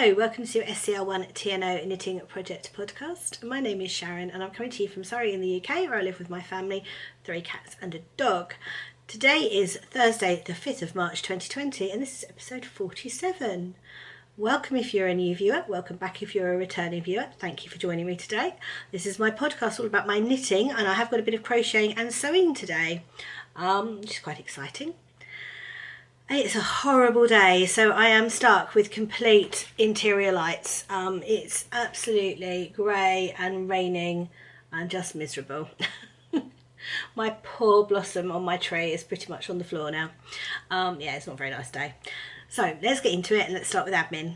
Hello, welcome to scr1tno Knitting Project Podcast. My name is Sharon and I'm coming to you from Surrey in the UK, where I live with my family, 3 cats and a dog. Today is Thursday the 5th of March 2020 and this is episode 47. Welcome if you're a new viewer, welcome back if you're a returning viewer. Thank you for joining me today. This is my podcast all about my knitting, and I have got a bit of crocheting and sewing today, which is quite exciting. It's a horrible day, so I am stuck with complete interior lights. It's absolutely grey and raining and just miserable. My poor blossom on my tree is pretty much on the floor now. Yeah, it's not a very nice day. So let's get into it and let's start with admin.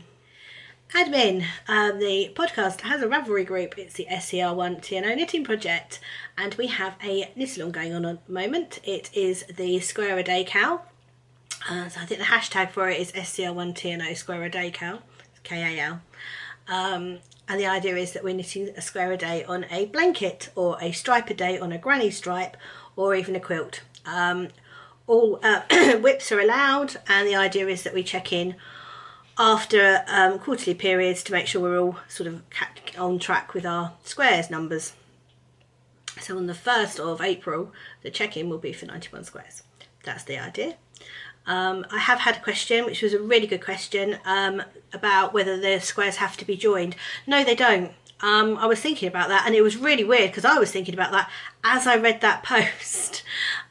Admin, the podcast has a Ravelry group. It's the scr1tno Knitting Project, and we have a knit-along going on at the moment. It is the Square a Day Cal. So I think the hashtag for it is scr1tno Square a Day Cal, K-A-L. And the idea is that we're knitting a square a day on a blanket, or a stripe a day on a granny stripe, or even a quilt. All whips are allowed, and the idea is that we check in after quarterly periods to make sure we're all sort of on track with our squares numbers. So on the 1st of April, the check-in will be for 91 squares. That's the idea. I have had a question, which was a really good question, about whether the squares have to be joined. No, they don't. I was thinking about that, and it was really weird because I was thinking about that as I read that post.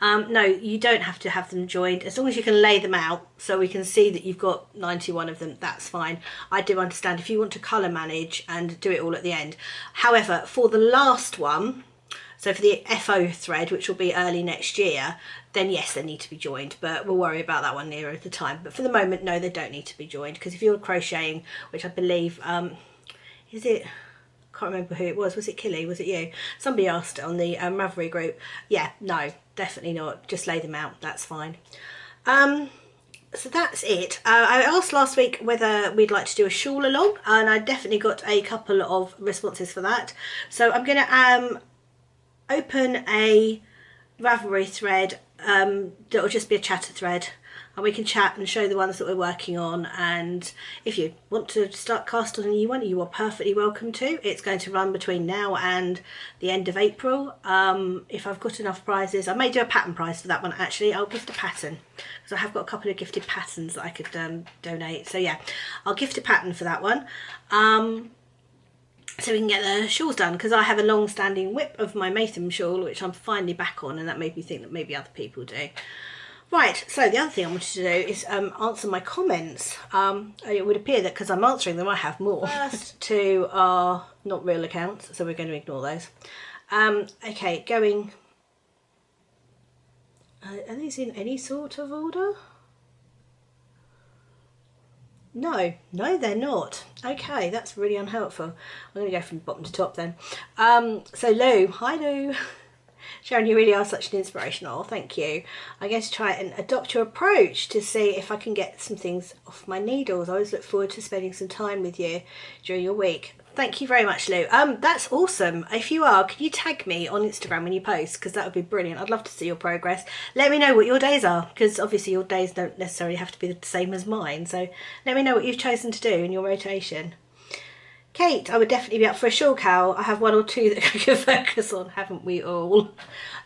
No, you don't have to have them joined, as long as you can lay them out so we can see that you've got 91 of them. That's fine. I do understand if you want to colour manage and do it all at the end. However, for the last one, so for the FO thread, which will be early next year, then yes, they need to be joined, but we'll worry about that one nearer the time. But for the moment, no, they don't need to be joined, because if you're crocheting, which I believe, is it, I can't remember who it was it Killy, was it you? Somebody asked on the Ravelry group. Yeah, no, definitely not, just lay them out, that's fine. So that's it. I asked last week whether we'd like to do a shawl along, and I definitely got a couple of responses for that. So I'm going to open a Ravelry thread that'll just be a chatter thread, and we can chat and show the ones that we're working on. And if you want to start casting on a new one, you are perfectly welcome to. It's going to run between now and the end of April. If I've got enough prizes, I may do a pattern prize for that one. Actually, I'll gift a pattern, because I have got a couple of gifted patterns that I could donate. So yeah, I'll gift a pattern for that one. So we can get the shawls done, because I have a long-standing whip of my Maytham shawl, which I'm finally back on, and that made me think that maybe other people do. Right, so the other thing I wanted to do is answer my comments. It would appear that because I'm answering them, I have more. First two are not real accounts, so we're going to ignore those. Okay, going... are these in any sort of order? No, they're not. Okay, that's really unhelpful. I'm going to go from bottom to top then. So Lou, hi Lou. Sharon, you really are such an inspiration. Oh, thank you. I'm going to try and adopt your approach to see if I can get some things off my needles. I always look forward to spending some time with you during your week. Thank you very much, Lou. That's awesome. If you are, can you tag me on Instagram when you post? Because that would be brilliant. I'd love to see your progress. Let me know what your days are, because obviously your days don't necessarily have to be the same as mine. So let me know what you've chosen to do in your rotation. Kate, I would definitely be up for a shawl cowl. I have one or two that I can focus on, haven't we all?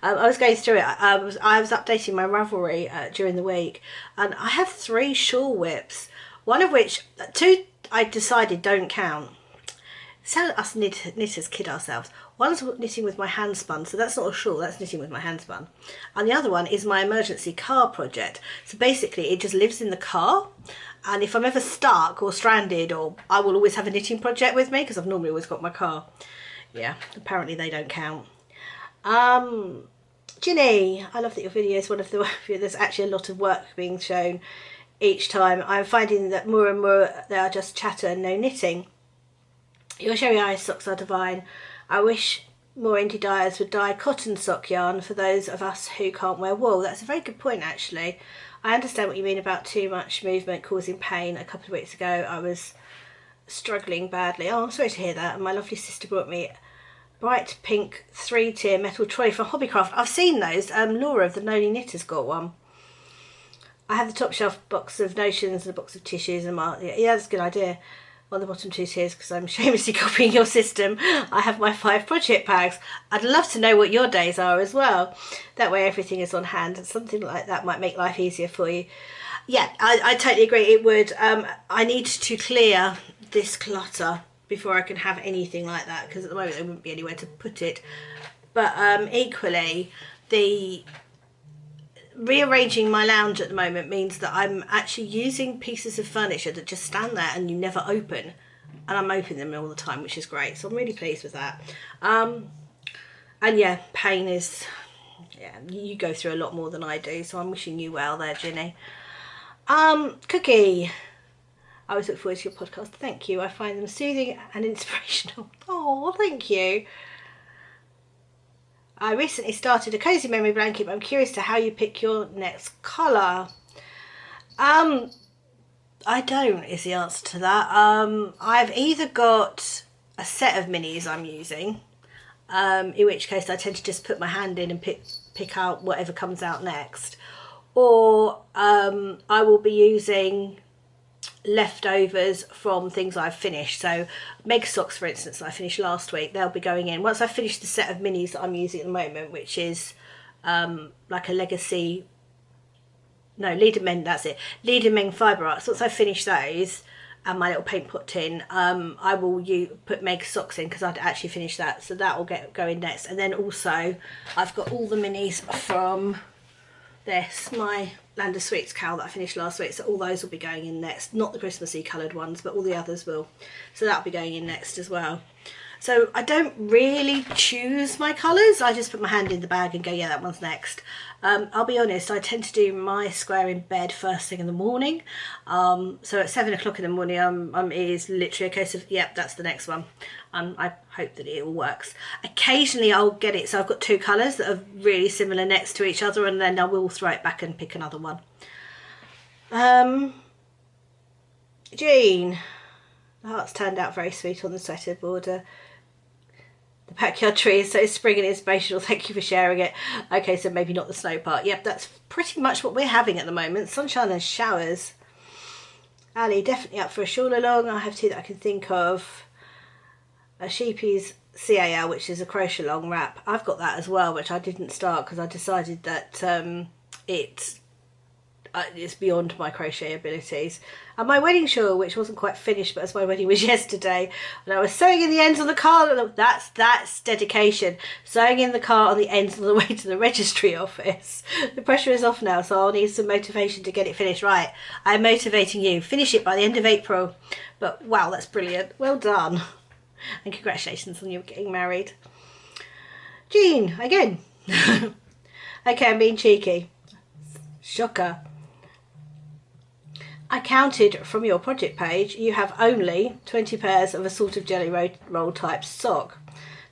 I was going through it. I was updating my Ravelry during the week, and I have 3 shawl whips. One of which, 2 I decided don't count. So us knitters kid ourselves. One's knitting with my hand spun, so that's not a shawl, that's knitting with my hand spun. And the other one is my emergency car project. So basically it just lives in the car, and if I'm ever stuck or stranded, or I will always have a knitting project with me, because I've normally always got my car. Yeah, apparently they don't count. Ginny, I love that your video is one of the, there's actually a lot of work being shown each time. I'm finding that more and more they are just chatter and no knitting. Your cherry ice socks are divine. I wish more indie dyers would dye cotton sock yarn for those of us who can't wear wool. That's a very good point, actually. I understand what you mean about too much movement causing pain. A couple of weeks ago I was struggling badly. Oh, I'm sorry to hear that. And my lovely sister brought me bright pink 3-tier metal trolley from Hobbycraft. I've seen those. Laura of the Noni Knitter's got one. I have the top shelf box of notions and a box of tissues and yeah, that's a good idea. on the bottom 2 tiers because I'm shamelessly copying your system. I have my 5 project bags. I'd love to know what your days are as well. That way everything is on hand, and something like that might make life easier for you. Yeah, I totally agree. It would. I need to clear this clutter before I can have anything like that, because at the moment there wouldn't be anywhere to put it. But equally, the rearranging my lounge at the moment means that I'm actually using pieces of furniture that just stand there and you never open, and I'm opening them all the time, which is great. So I'm really pleased with that. And yeah, pain is, yeah, you go through a lot more than I do, so I'm wishing you well there, Ginny. Cookie, I always look forward to your podcast. Thank you. I find them soothing and inspirational. Oh, thank you. I recently started a cozy memory blanket, but I'm curious to how you pick your next colour. I don't is the answer to that. I've either got a set of minis I'm using, in which case I tend to just put my hand in and pick out whatever comes out next, or I will be using leftovers from things I've finished. So Meg socks, for instance, that I finished last week, they'll be going in once I've finished the set of minis that I'm using at the moment, which is like a legacy, no, Eden, that's it, Eden fibre arts. Once I've finished those and my little paint pot tin, I will put Meg socks in because I'd actually finished that, so that will go in next. And then also I've got all the minis from this, my Land of Sweets cowl that I finished last week, so all those will be going in next. Not the Christmassy coloured ones, but all the others will. So that'll be going in next as well. So I don't really choose my colours, I just put my hand in the bag and go, yeah, that one's next. I'll be honest, I tend to do my square in bed first thing in the morning. So at 7 o'clock in the morning, it is literally a case of, yep, that's the next one. I hope that it all works. Occasionally I'll get it, so I've got 2 colours that are really similar next to each other, and then I will throw it back and pick another one. Jean, the heart's turned out very sweet on the sweater border. The backyard tree is so spring and inspirational. Thank you for sharing it. Okay, so maybe not the snow part. Yep, that's pretty much what we're having at the moment. Sunshine and showers. Ali, definitely up for a shawl along. I have 2 that I can think of. A Sheepy's CAL, which is a crochet long wrap. I've got that as well, which I didn't start because I decided that it's beyond my crochet abilities. And my wedding shawl, which wasn't quite finished, but as my wedding was yesterday, and I was sewing in the ends on the car. That's dedication. Sewing in the car on the ends on the way to the registry office. The pressure is off now, so I'll need some motivation to get it finished. Right, I'm motivating you. Finish it by the end of April. But wow, that's brilliant. Well done. And congratulations on you getting married. Jean, again. Okay, I'm being cheeky. Shocker. I counted from your project page, you have only 20 pairs of a sort of jelly roll type sock.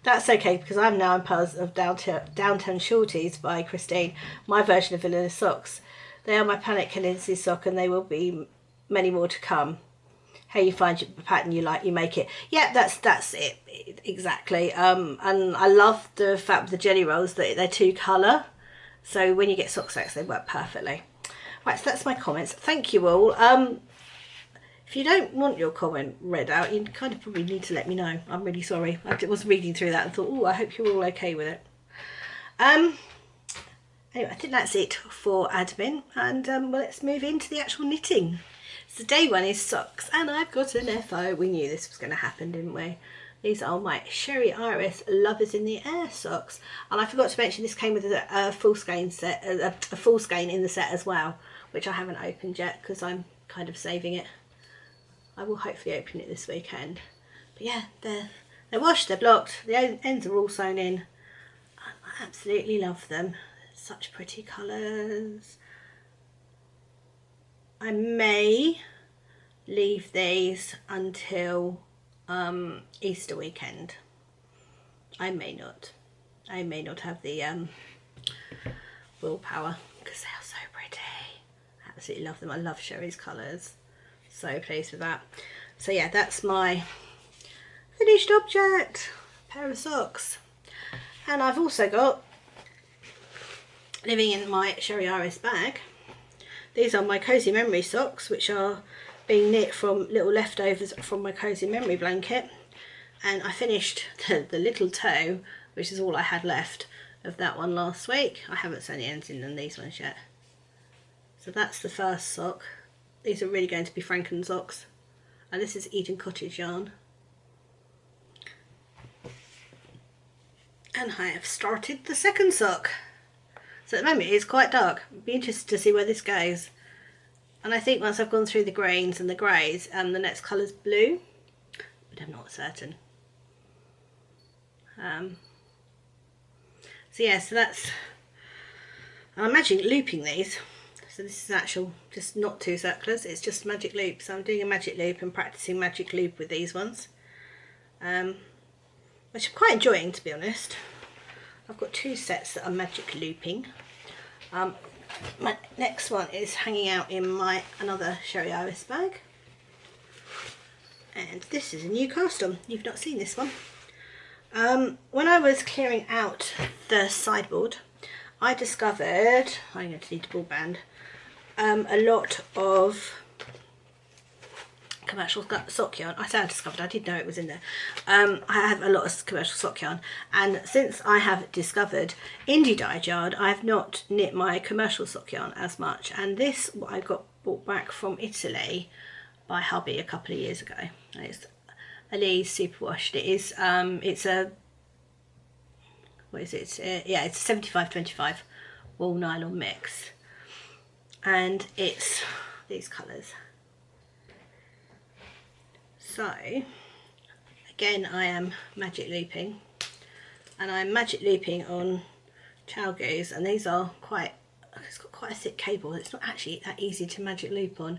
That's okay, because I'm now in pairs of Downtown Shorties by Christine, my version of vanilla socks. They are my Panic Candidacy sock, and they will be many more to come. How you find your pattern you like, you make it. Yeah, that's it, exactly. And I love the fact with the jelly rolls that they're 2 colour, so when you get sock sets they work perfectly. Right, so that's my comments. Thank you all. If you don't want your comment read out, you kind of probably need to let me know. I'm really sorry. I was reading through that and thought, oh, I hope you're all okay with it. Anyway, I think that's it for admin, and well, let's move into the actual knitting. So day 1 is socks, and I've got an FO. We knew this was going to happen, didn't we? These are my Sherry Iris Lovers in the Air socks, and I forgot to mention this came with a full skein set, a full skein in the set as well, which I haven't opened yet because I'm kind of saving it. I will hopefully open it this weekend. But yeah, they're washed, they're blocked, the ends are all sewn in. I absolutely love them. Such pretty colours. I may leave these until Easter weekend. I may not have the willpower because they are so pretty. I absolutely love them. I love Sherry's colours. So pleased with that. So yeah, that's my finished object, pair of socks. And I've also got, living in my Sherry Iris bag, these are my Cozy Memory socks, which are being knit from little leftovers from my cozy memory blanket, and I finished the little toe, which is all I had left of that one last week. I haven't sewn anything in these ones yet. So that's the first sock. These are really going to be Franken socks, and this is Eden Cottage yarn. And I have started the second sock. So at the moment it's quite dark. I'd be interested to see where this goes. And I think once I've gone through the greens and the greys, the next colour's blue, but I'm not certain. So yeah, so that's, I'm magic looping these. So this is actual, just not 2 circulars, it's just magic loop. So I'm doing a magic loop and practicing magic loop with these ones, which I'm quite enjoying, to be honest. I've got 2 sets that are magic looping. My next one is hanging out in my another Sherry Iris bag, and this is a new cast on. You've not seen this one. When I was clearing out the sideboard, I discovered, I'm going to need a ball band, a lot of commercial sock yarn. I say I discovered, I did know it was in there. I have a lot of commercial sock yarn, and since I have discovered indie dyed yarn, I have not knit my commercial sock yarn as much. And this, what I got brought back from Italy by hubby a couple of years ago. And it's Elise Superwash. It is it's a, what is it? Yeah, it's a 75-25 wool nylon mix, and it's these colours. So again, I am magic looping, and I'm magic looping on chow goose, and these are quite, it's got quite a thick cable. It's not actually that easy to magic loop on,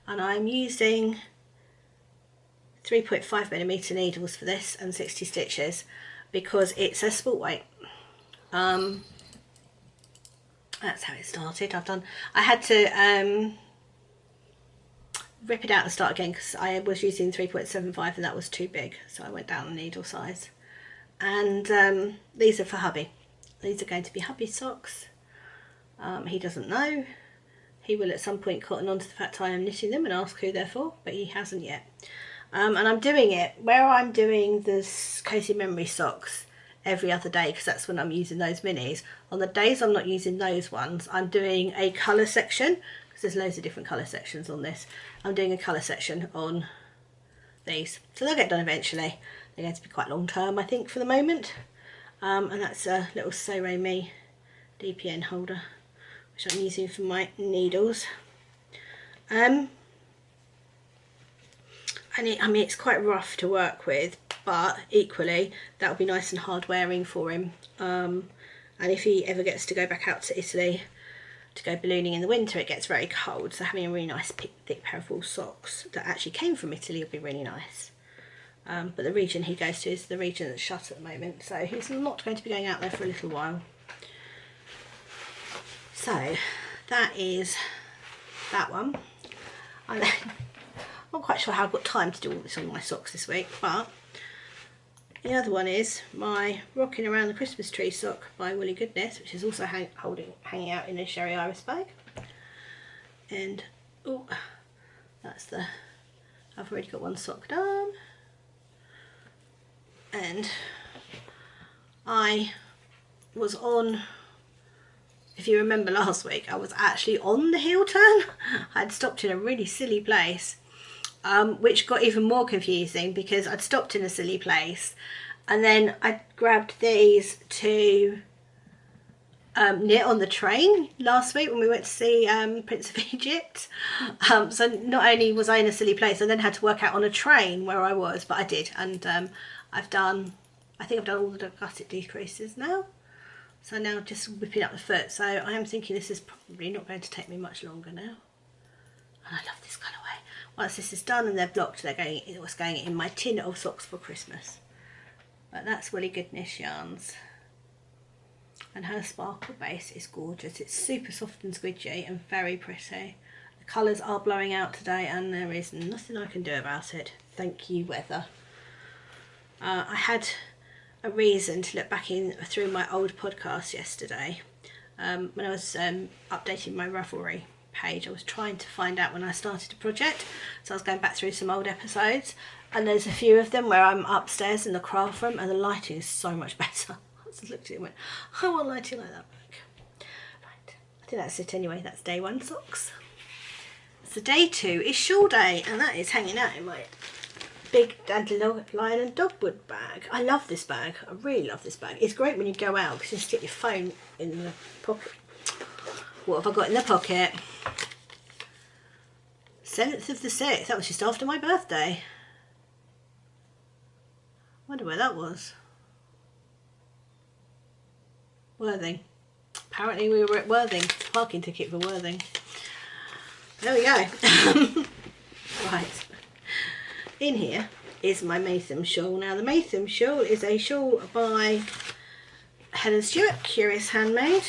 and I'm using 3.5mm needles for this and 60 stitches because it's a sport weight. That's how it started. I had to rip it out and start again because I was using 3.75 and that was too big, so I went down the needle size. And these are for hubby. These are going to be hubby socks. He doesn't know. He will at some point cotton on to the fact I am knitting them and ask who they're for, but he hasn't yet. And I'm doing it where I'm doing the cozy memory socks every other day, because that's when I'm using those minis. On the days I'm not using those ones, I'm doing a colour section, because there's loads of different colour sections on this. I'm doing a colour section on these, so they'll get done eventually. They're going to be quite long term, I think, for the moment. And that's a little So Re Me DPN holder, which I'm using for my needles. And I mean, it's quite rough to work with, but equally that'll be nice and hard wearing for him. And if he ever gets to go back out to Italy to go ballooning in the winter, it gets very cold, so having a really nice thick pair of wool socks that actually came from Italy would be really nice. But the region he goes to is the region that's shut at the moment, so he's not going to be going out there for a little while. So that is that one. I'm not quite sure how I've got time to do all this on my socks this week, but the other one is my Rocking Around the Christmas Tree sock by Woolly Goodness, which is also hanging out in a Sherry Iris bag. And oh, that's the, I've already got one sock done. And I was on, if you remember last week, I was actually on the heel turn. I'd stopped in a really silly place, which got even more confusing because I'd stopped in a silly place and then I grabbed these to knit on the train last week when we went to see Prince of Egypt. So not only was I in a silly place, I then had to work out on a train where I was, but I did, and I think I've done all the gusset decreases now. So now just whipping up the foot. So I am thinking this is probably not going to take me much longer now. And I love this colourway. Once this is done and they're blocked, it was going in my tin of socks for Christmas. But that's Woolly Goodness yarns. And her sparkle base is gorgeous. It's super soft and squidgy and very pretty. The colours are blowing out today and there is nothing I can do about it. Thank you, weather. I had a reason to look back through my old podcast yesterday when I was updating my Ravelry page. I was trying to find out when I started a project, so I was going back through some old episodes, and there's a few of them where I'm upstairs in the craft room and the lighting is so much better. I just looked at it and went, I want lighting like that. Right, I think that's it anyway. That's day 1 socks. So day 2 is shawl day, and that is hanging out in my big dandelion and dogwood bag. I love this bag. I really love this bag. It's great when you go out because you stick your phone in the pocket. What have I got in the pocket? 7th of the 6th. That was just after my birthday. Wonder where that was. Worthing. Apparently we were at Worthing. Parking ticket for Worthing. There we go. Right. In here is my Maytham shawl. Now the Maytham shawl is a shawl by Helen Stewart, Curious Handmade.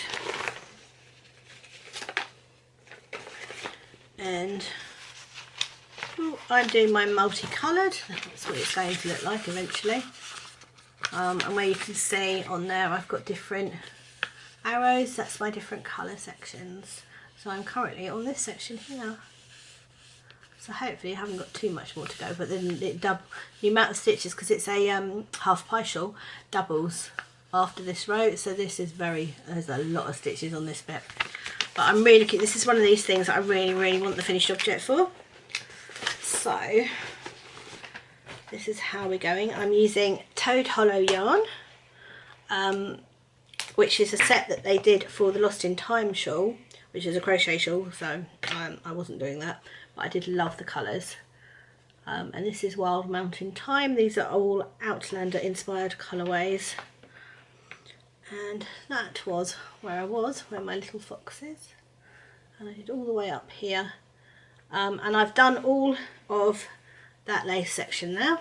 And I'm doing my multicoloured. That's what it's going to look like eventually. And where you can see on there I've got different arrows. That's my different colour sections. So I'm currently on this section here. So hopefully I haven't got too much more to go, but then the amount of stitches, because it's a half pie shawl, doubles after this row. So this is there's a lot of stitches on this bit. But I'm really looking, this is one of these things that I really want the finished object for. So this is how we're going. I'm using Toad Hollow yarn, which is a set that they did for the Lost in Time shawl, which is a crochet shawl, so I wasn't doing that. I did love the colours, and this is Wild Mountain Time. These are all Outlander inspired colourways, and that was where I was, where my little fox is, and I did all the way up here, and I've done all of that lace section now.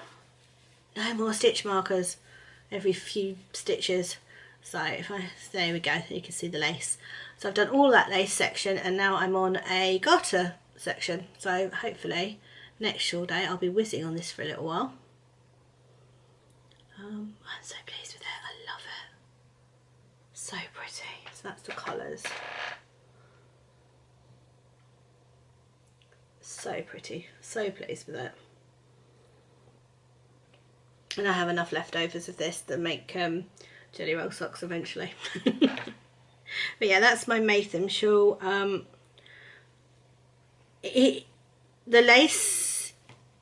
No more stitch markers every few stitches. So there we go, you can see the lace. So I've done all that lace section, and now I'm on a garter section. So hopefully next shawl day I'll be whizzing on this for a little while. I'm so pleased with it. I love it. So pretty. So that's the colours. So pretty. So pleased with it. And I have enough leftovers of this to make jelly roll socks eventually. But yeah, that's my Maytham shawl. The lace,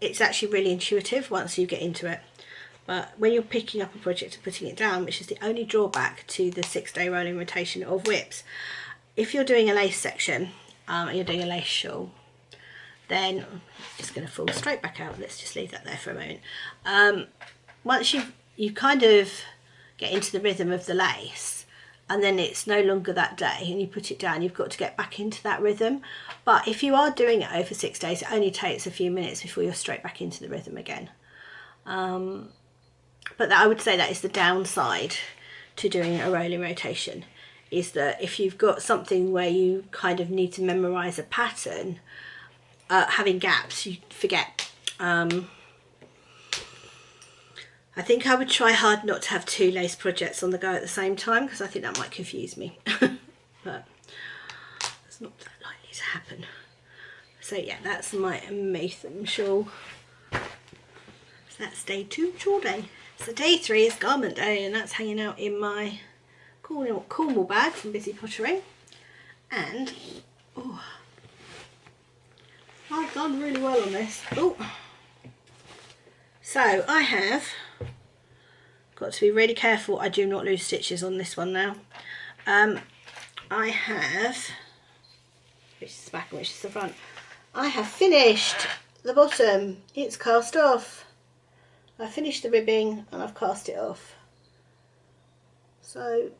it's actually really intuitive once you get into it, but when you're picking up a project and putting it down, which is the only drawback to the 6-day rolling rotation of whips, if you're doing a lace section and you're doing a lace shawl, then it's going to fall straight back out. Let's just leave that there for a moment. Once you kind of get into the rhythm of the lace, and then it's no longer that day and you put it down, you've got to get back into that rhythm. But if you are doing it over 6 days, it only takes a few minutes before you're straight back into the rhythm again. But I would say that is the downside to doing a rolling rotation, is that if you've got something where you kind of need to memorise a pattern, having gaps, you forget. I think I would try hard not to have 2 lace projects on the go at the same time, because I think that might confuse me. But it's not that likely to happen. So yeah, that's my Maytham shawl. So that's day 2, shawl day. So day 3 is garment day, and that's hanging out in my Cornwall bag from Busy Pottering. And oh, I've done really well on this. Oh, so I have got to be really careful I do not lose stitches on this one now. I have, which is the back and which is the front, I have finished the bottom. It's cast off. I finished the ribbing and I've cast it off. So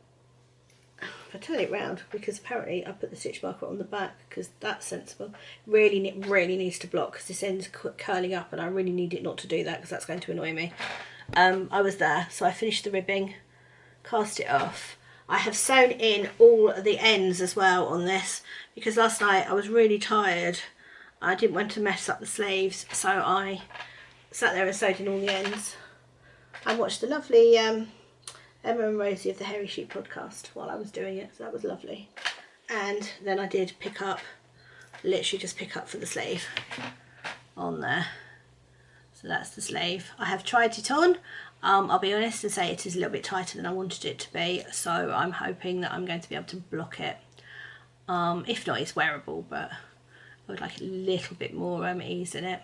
if I turn it round, because apparently I put the stitch marker on the back because that's sensible. Really needs to block because this end's curling up, and I really need it not to do that because that's going to annoy me. I was there, so I finished the ribbing, cast it off. I have sewn in all the ends as well on this because last night I was really tired. I didn't want to mess up the sleeves, so I sat there and sewed in all the ends. I watched the lovely Emma and Rosie of the Hairy Sheep podcast while I was doing it, so that was lovely. And then I did pick up literally just pick up for the sleeve on there. So that's the sleeve. I have tried it on. I'll be honest and say it is a little bit tighter than I wanted it to be, so I'm hoping that I'm going to be able to block it. If not, it's wearable, but I would like a little bit more ease in it.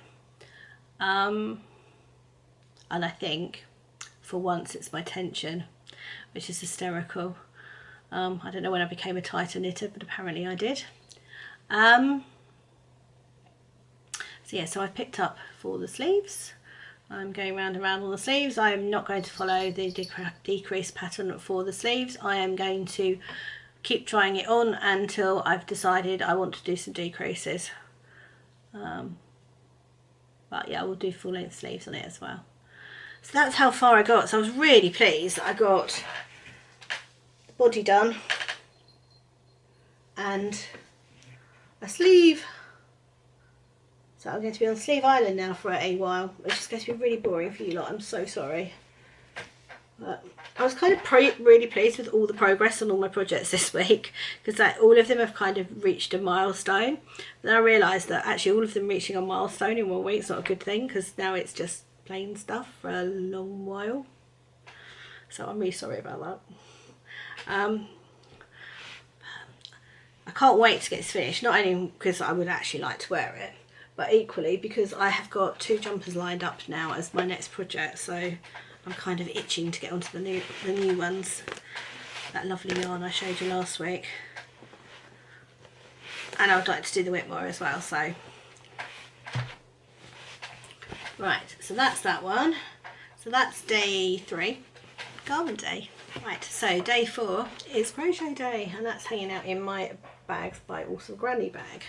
And I think for once it's my tension, which is hysterical. I don't know when I became a tighter knitter, but apparently I did. So yeah, so I've picked up for the sleeves. I'm going round and round on the sleeves. I am not going to follow the decrease pattern for the sleeves. I am going to keep trying it on until I've decided I want to do some decreases. But yeah, we'll do full length sleeves on it as well. So that's how far I got. So I was really pleased that I got the body done and a sleeve. So I'm going to be on Sleeve Island now for a while, which is going to be really boring for you lot. I'm so sorry. But I was kind of really pleased with all the progress on all my projects this week, because all of them have kind of reached a milestone. Then I realised that actually all of them reaching a milestone in 1 week is not a good thing, because now it's just plain stuff for a long while. So I'm really sorry about that. I can't wait to get this finished, not only because I would actually like to wear it, but equally because I have got 2 jumpers lined up now as my next project, so I'm kind of itching to get onto the new ones. That lovely yarn I showed you last week, and I would like to do the Whitmore as well. So right, so that's that one. So that's day 3, garment day. Right, so day 4 is crochet day, and that's hanging out in my Bags by Awesome Granny bag.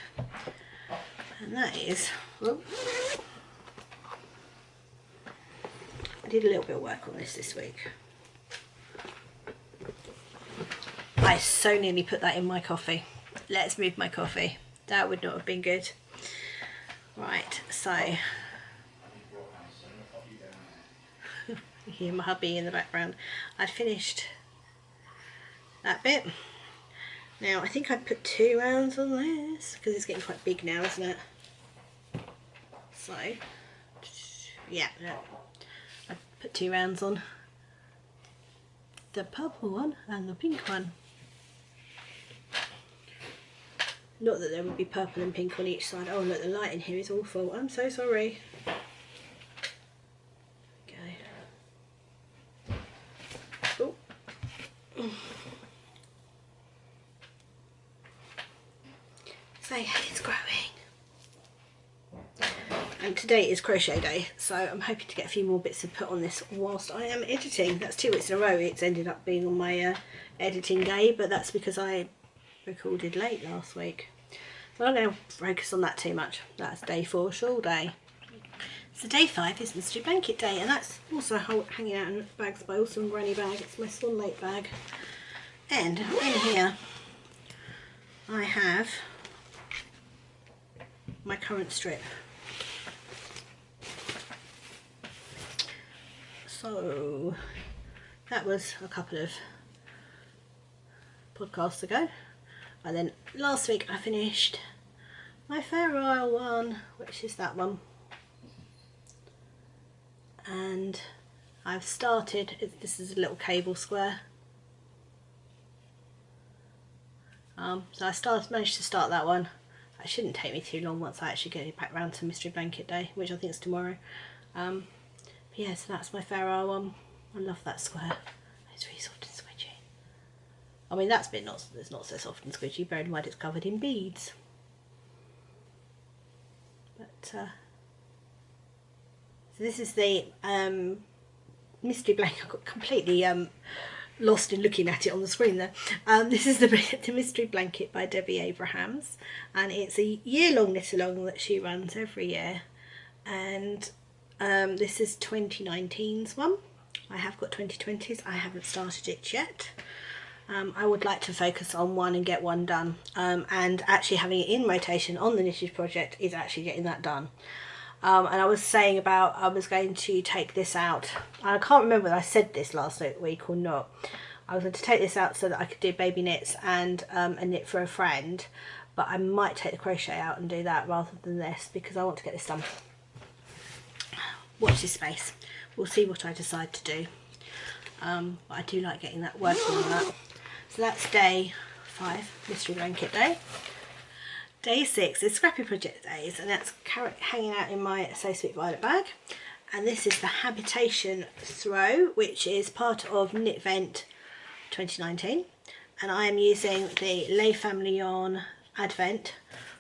And that is, I did a little bit of work on this week. I so nearly put that in my coffee. Let's move my coffee. That would not have been good. Right, so you hear my hubby in the background. I'd finished that bit. Now I think I'd put 2 rounds on this because it's getting quite big now, isn't it? So yeah, I put 2 rounds on, the purple one and the pink one. Not that there would be purple and pink on each side. Oh look, the light in here is awful. I'm so sorry. Okay. Oh. So yeah, it's growing. And today is crochet day, so I'm hoping to get a few more bits to put on this whilst I am editing. That's 2 weeks in a row it's ended up being on my editing day, but that's because I recorded late last week. So I'm not going to focus on that too much. That's day 4, shawl day. So day 5 is Mystery Blanket day, and that's also hanging out in Bags by Awesome Granny bag. It's my Swan Lake bag. And in here I have my current strip. So that was a couple of podcasts ago, and then last week I finished my Fair Isle one, which is that one, and I've started, this is a little cable square. So I managed to start that one. It shouldn't take me too long once I actually get it back round to Mystery Blanket day, which I think is tomorrow. But yeah, so that's my Fair Isle one. I love that square. It's really soft and squidgy. I mean, that's bit it's not so soft and squidgy, bearing in mind it's covered in beads. But so this is the Mystery Blanket. I got completely lost in looking at it on the screen there. This is the Mystery Blanket by Debbie Abrahams, and it's a year-long knit-along that she runs every year, and this is 2019's one. I have got 2020's, I haven't started it yet. I would like to focus on one and get one done, and actually having it in rotation on the knitted project is actually getting that done. And I was saying about I was going to take this out. I can't remember whether I said this last week or not. I was going to take this out so that I could do baby knits and a knit for a friend, but I might take the crochet out and do that rather than this, because I want to get this done. Watch this space. We'll see what I decide to do. But I do like getting that working on that. So that's day 5, mystery blanket day. Day 6 is Scrappy project days, and that's hanging out in my So Sweet Violet bag. And this is the Habitation Throw, which is part of Knit Vent 2019. And I am using the Lay Family Yarn Advent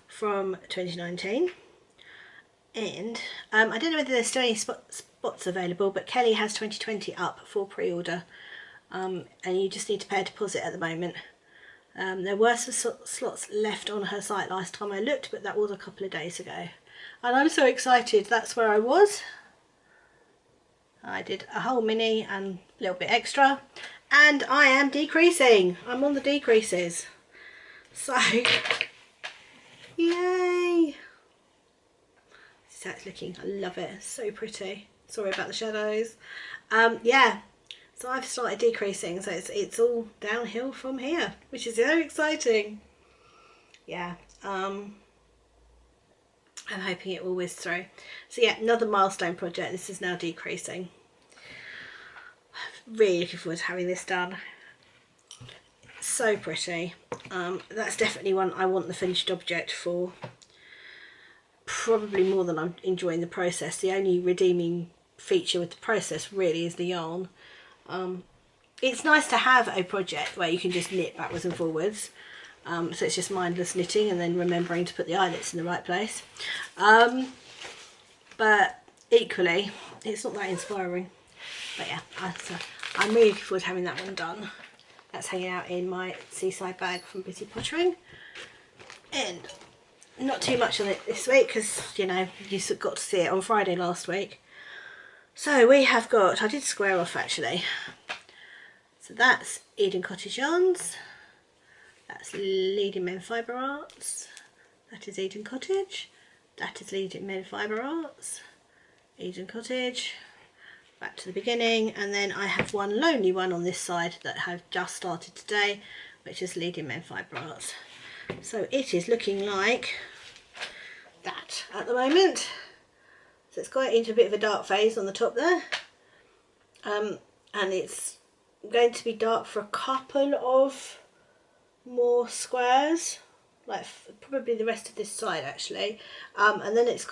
from 2019. And I don't know whether there's still any spots available, but Kelly has 2020 up for pre-order. And you just need to pay a deposit at the moment. There were some slots left on her site last time I looked, but that was a couple of days ago. And I'm so excited. That's where I was. I did a whole mini and a little bit extra, and I am decreasing. I'm on the decreases. So, yay! This is how it's looking. I love it. It's so pretty. Sorry about the shadows. Yeah. So I've started decreasing, so it's all downhill from here, which is so exciting. Yeah, I'm hoping it will whiz through. So yeah, another milestone project. This is now decreasing. Really looking forward to having this done. So pretty. That's definitely one I want the finished object for. Probably more than I'm enjoying the process. The only redeeming feature with the process really is the yarn. It's nice to have a project where you can just knit backwards and forwards, so it's just mindless knitting and then remembering to put the eyelets in the right place, but equally it's not that inspiring. But yeah, I'm really looking forward to having that one done. That's hanging out in my Seaside bag from Busy Pottering, and not too much on it this week because, you know, you got to see it on Friday last week. So we have got, I did square off actually. So that's Eden Cottage yarns. That's Leading Men Fibre Arts. That is Eden Cottage. That is Leading Men Fibre Arts. Eden Cottage. Back to the beginning. And then I have one lonely one on this side that I've just started today, which is Leading Men Fibre Arts. So it is looking like that at the moment. So it's got into a bit of a dark phase on the top there, and it's going to be dark for a couple of more squares, like probably the rest of this side actually, and then it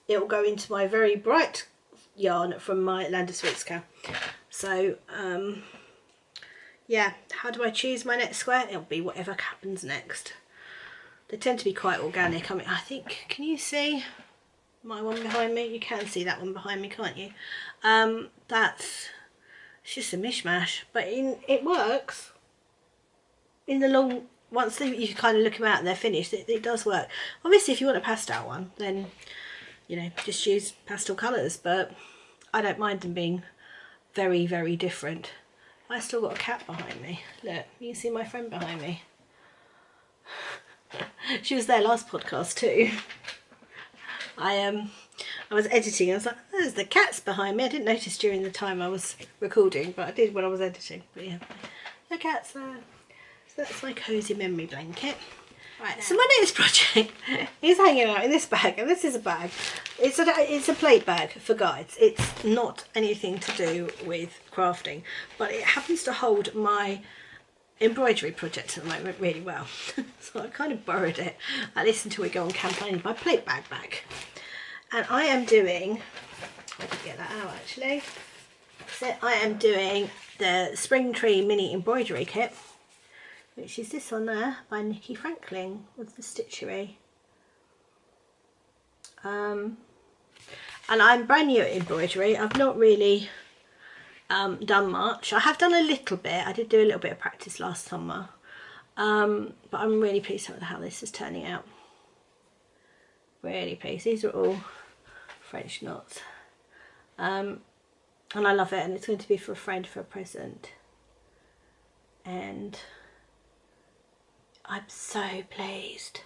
will go into my very bright yarn from my Land of Sweets cow. So yeah, how do I choose my next square? It'll be whatever happens next. They tend to be quite organic. I mean, I think, can you see my one behind me? You can see that one behind me, can't you? It's just a mishmash, but it works in the long, once you kind of look them out and they're finished, it does work. Obviously if you want a pastel one, then, you know, just use pastel colours, but I don't mind them being very, very different. I still got a cat behind me. Look, you can see my friend behind me. She was there last podcast too. I was editing and I was like, there's the cats behind me. I didn't notice during the time I was recording, but I did when I was editing. But yeah, the cat's there. So that's my cosy memory blanket. Right, so my next project is hanging out in this bag, and this is a bag. It's a plate bag for guides. It's not anything to do with crafting, but it happens to hold my embroidery project at the moment really well. So I kind of borrowed it, at least until we go on campaign, my plate bag back. And I am doing, I did get that out actually. So I am doing the Spring Tree Mini Embroidery Kit, which is this one there by Nikki Franklin with the stitchery. And I'm brand new at embroidery. I've not really done much. I have done a little bit. I did do a little bit of practice last summer, but I'm really pleased with how this is turning out. Really pleased. These are all French knots, and I love it, and it's going to be for a friend for a present, and I'm so pleased.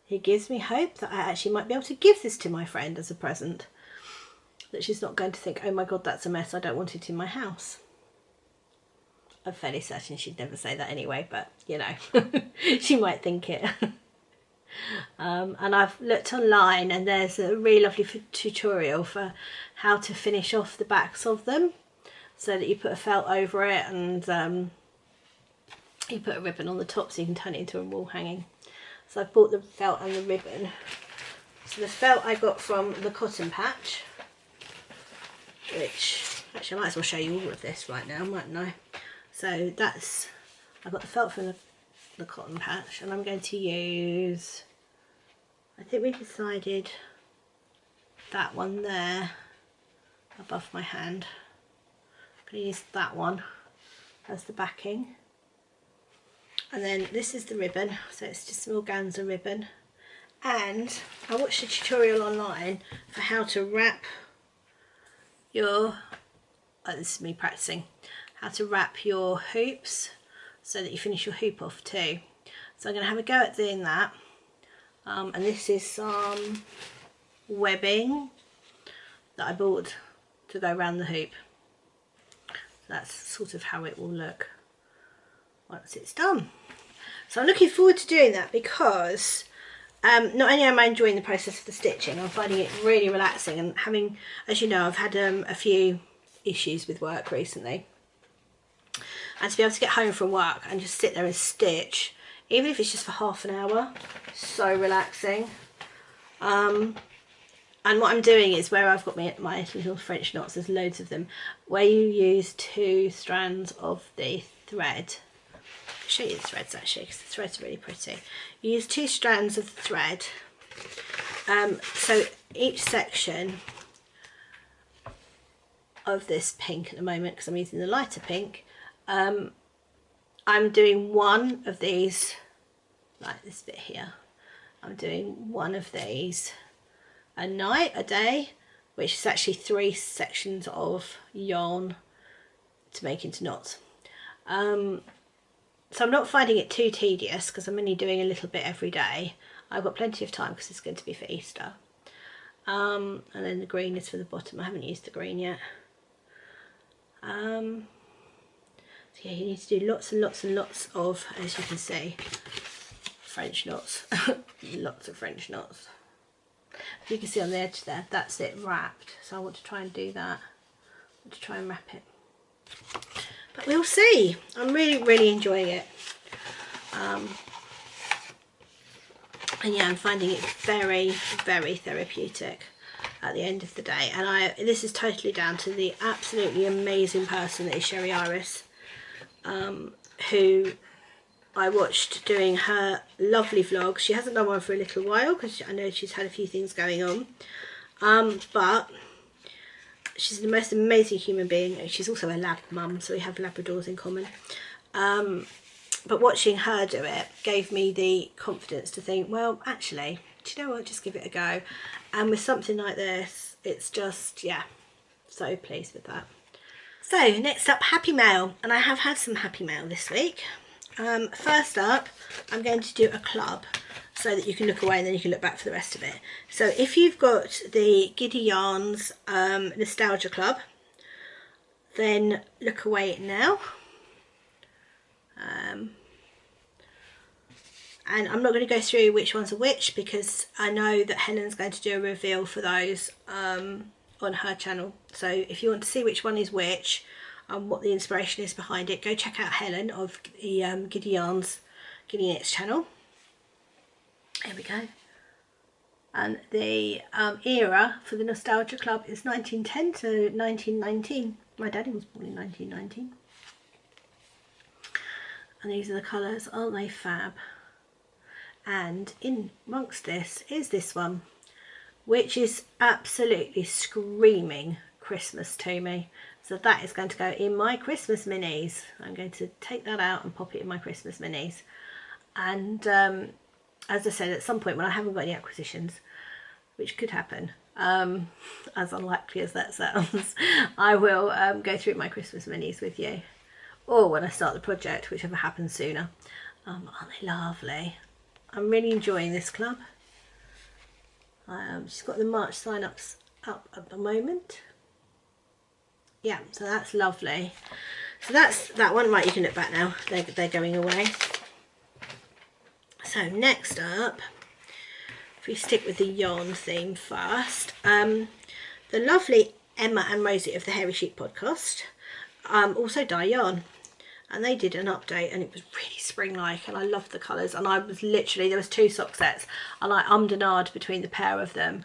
It gives me hope that I actually might be able to give this to my friend as a present, that she's not going to think, oh my god, that's a mess, I don't want it in my house. I'm fairly certain she'd never say that anyway, but you know, she might think it. And I've looked online and there's a really lovely tutorial for how to finish off the backs of them, so that you put a felt over it and you put a ribbon on the top so you can turn it into a wall hanging. So I've bought the felt and the ribbon. So the felt I got from the cotton patch, which actually I might as well show you all of this right now, mightn't I? So that's, I got the felt from the cotton patch, and I'm going to use, I think we decided that one there above my hand. I'm going to use that one as the backing. And then this is the ribbon, so it's just some organza ribbon. And I watched a tutorial online for how to wrap your, oh, this is me practicing, how to wrap your hoops so that you finish your hoop off too. So I'm going to have a go at doing that. And this is some webbing that I bought to go around the hoop. So that's sort of how it will look once it's done. So I'm looking forward to doing that because not only am I enjoying the process of the stitching, I'm finding it really relaxing, and having, as you know, I've had a few issues with work recently, and to be able to get home from work and just sit there and stitch, even if it's just for half an hour, so relaxing. And what I'm doing is, where I've got my little French knots, there's loads of them, where you use 2 strands of the thread. I'll show you the threads actually, because the threads are really pretty. You use 2 strands of the thread. So each section of this pink at the moment, because I'm using the lighter pink, I'm doing one of these, like this bit here, I'm doing one of these a day, which is actually 3 sections of yarn to make into knots. So I'm not finding it too tedious because I'm only doing a little bit every day. I've got plenty of time because it's going to be for Easter. And then the green is for the bottom. I haven't used the green yet. So yeah, you need to do lots and lots and lots of, as you can see, French knots. Lots of French knots. You can see on the edge there, that's it wrapped. So I want to try and do that. I want to try and wrap it. But we'll see. I'm really enjoying it. And yeah, I'm finding it very therapeutic at the end of the day. And this is totally down to the absolutely amazing person that is Sherry Iris, who I watched doing her lovely vlog. She hasn't done one for a little while because I know she's had a few things going on. But she's the most amazing human being. She's also a lab mum, so we have Labradors in common. But watching her do it gave me the confidence to think, well, actually, do you know what, just give it a go. And with something like this, it's just, yeah, so pleased with that. So next up, happy mail. And I have had some happy mail this week. First up, I'm going to do a club so that you can look away and then you can look back for the rest of it. So if you've got the Giddy Yarns Nostalgia Club, then look away now. And I'm not going to go through which ones are which because I know that Helen's going to do a reveal for those on her channel. So if you want to see which one is which and what the inspiration is behind it, go check out Helen of the Giddy Yarns Giddy Knits channel. There we go. And the era for the Nostalgia Club is 1910 to 1919. My daddy was born in 1919. And these are the colours. Aren't they fab? And in amongst this is this one, which is absolutely screaming Christmas to me. So that is going to go in my Christmas minis. I'm going to take that out and pop it in my Christmas minis. And as I said, at some point when I haven't got any acquisitions, which could happen, as unlikely as that sounds, I will go through my Christmas minis with you. Or when I start the project, whichever happens sooner. Aren't they lovely? I'm really enjoying this club. She's got the March sign-ups up at the moment. Yeah, so that's lovely. So that's that one. Right, you can look back now. They're going away. So next up we stick with the yarn theme first, the lovely Emma and Rosie of the Hairy Sheep podcast also dye yarn, and they did an update and it was really spring-like, and I loved the colours, and I was literally, there was 2 sock sets and I ummed and ahed between the pair of them.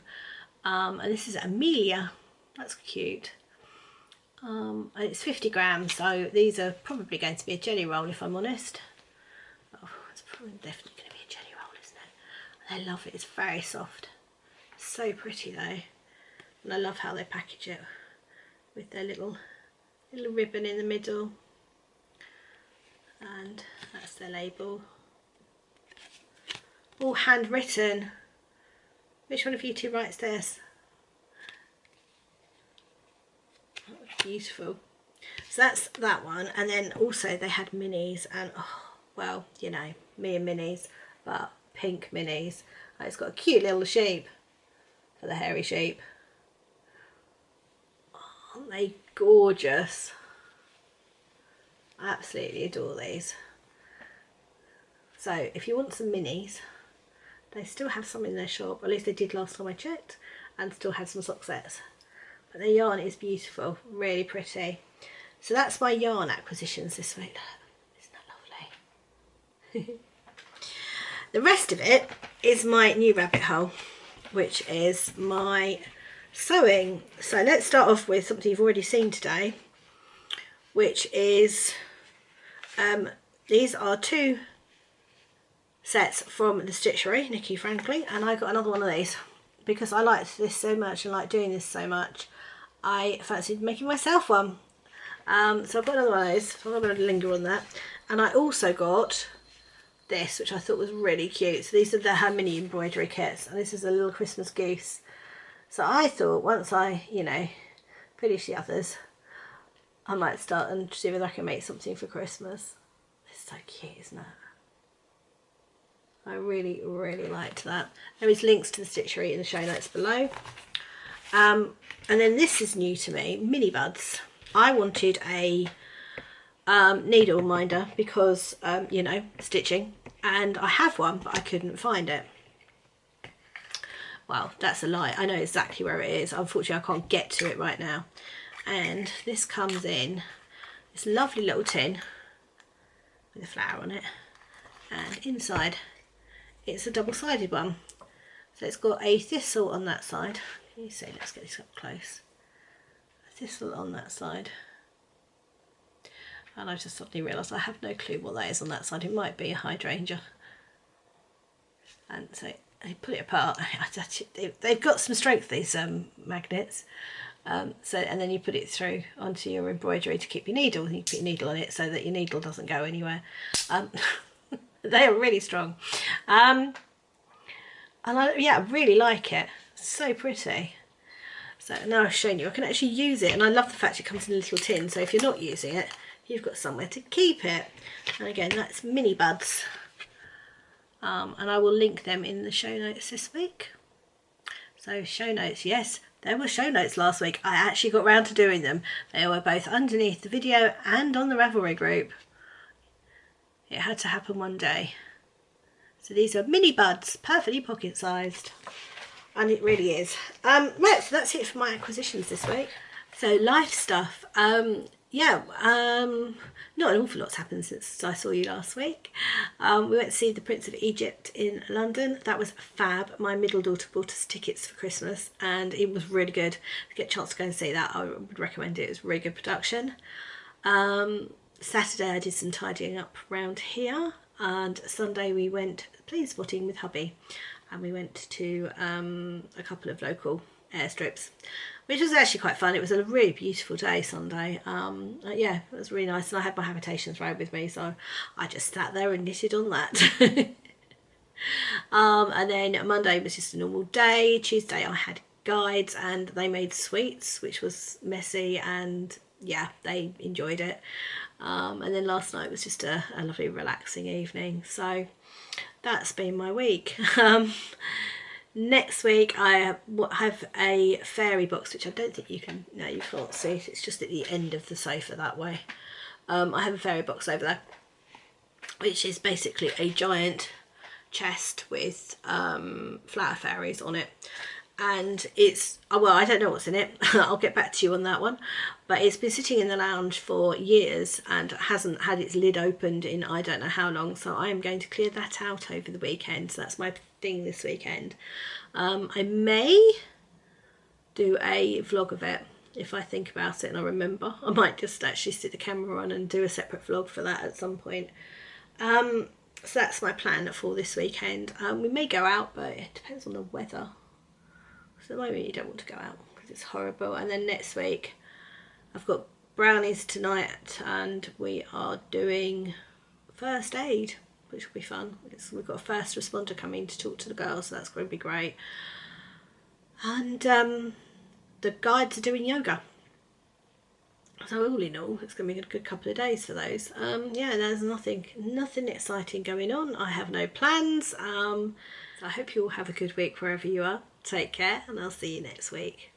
And this is Amelia, that's cute. And it's 50 grams, so these are probably going to be a jelly roll if I'm honest. Oh, it's probably definitely going to be a jelly roll, isn't it? I love it, it's very soft. So pretty though. And I love how they package it with their little ribbon in the middle. And that's their label. All handwritten. Which one of you two writes this? Oh, beautiful. So that's that one. And then also they had minis, and oh, well, you know, me and minis, but pink minis. And it's got a cute little sheep for the hairy sheep. Aren't they gorgeous? I absolutely adore these. So if you want some minis, they still have some in their shop, at least they did last time I checked, and still had some sock sets. But the yarn is beautiful, really pretty. So that's my yarn acquisitions this week. Isn't that lovely? The rest of it is my new rabbit hole, which is my sewing. So let's start off with something you've already seen today, which is these are 2 sets from the Stitchery, Nikki Franklin, and I got another one of these because I liked this so much and like doing this so much. I fancied making myself one. So I've got another one of those, so I'm not going to linger on that. And I also got this, which I thought was really cute. So these are her mini embroidery kits, and this is a little Christmas goose. So I thought once I, you know, finish the others, I might start and see whether I can make something for Christmas. It's so cute, isn't it? I really, really liked that. There is links to the Stitchery in the show notes below. And then this is new to me, mini buds. I wanted a needle minder because, you know, stitching, and I have one, but I couldn't find it. Well, that's a lie. I know exactly where it is. Unfortunately, I can't get to it right now. And this comes in this lovely little tin with a flower on it, and inside it's a double-sided one. So it's got a thistle on that side. Can you see? Let's get this up close. A thistle on that side. And I just suddenly realised I have no clue what that is on that side. It might be a hydrangea. And so I pull it apart. They've got some strength, these magnets. So, and then you put it through onto your embroidery to keep your needle. You put your needle on it so that your needle doesn't go anywhere. They are really strong. And I really like it. So pretty. So now I've shown you, I can actually use it, and I love the fact it comes in a little tin, so if you're not using it, you've got somewhere to keep it. And again, that's mini buds. And I will link them in the show notes this week. So show notes, yes, there were show notes last week. I actually got round to doing them. They were both underneath the video and on the Ravelry group. It had to happen one day. So these are mini buds, perfectly pocket sized. And it really is. Right, so that's it for my acquisitions this week. So life stuff. Not an awful lot's happened since I saw you last week. We went to see the Prince of Egypt in London. That was fab. My middle daughter bought us tickets for Christmas, and it was really good. To get a chance to go and see that, I would recommend it. It was a really good production. Saturday I did some tidying up around here, and Sunday we went plane spotting with hubby, and we went to a couple of local airstrips, which was actually quite fun. It was a really beautiful day Sunday. Yeah, it was really nice, and I had my Habitation Throw with me, so I just sat there and knitted on that. And then Monday was just a normal day. Tuesday I had guides, and they made sweets, which was messy, and yeah, they enjoyed it. And then last night was just a lovely relaxing evening. So that's been my week. Next week I have a fairy box, which I don't think you can, no, you can't see, it's just at the end of the sofa that way. I have a fairy box over there, which is basically a giant chest with flower fairies on it, and it's, well, I don't know what's in it. I'll get back to you on that one, but it's been sitting in the lounge for years and hasn't had its lid opened in I don't know how long, so I am going to clear that out over the weekend. So that's my thing this weekend. I may do a vlog of it if I think about it and I remember. I might just actually stick the camera on and do a separate vlog for that at some point. So that's my plan for this weekend. We may go out, but it depends on the weather. So at the moment you don't want to go out because it's horrible. And then next week I've got brownies tonight and we are doing first aid, which will be fun. We've got a first responder coming to talk to the girls, so that's going to be great. And the guides are doing yoga. So all in all, it's going to be a good couple of days for those. Yeah, there's nothing exciting going on. I have no plans. So I hope you all have a good week wherever you are. Take care, and I'll see you next week.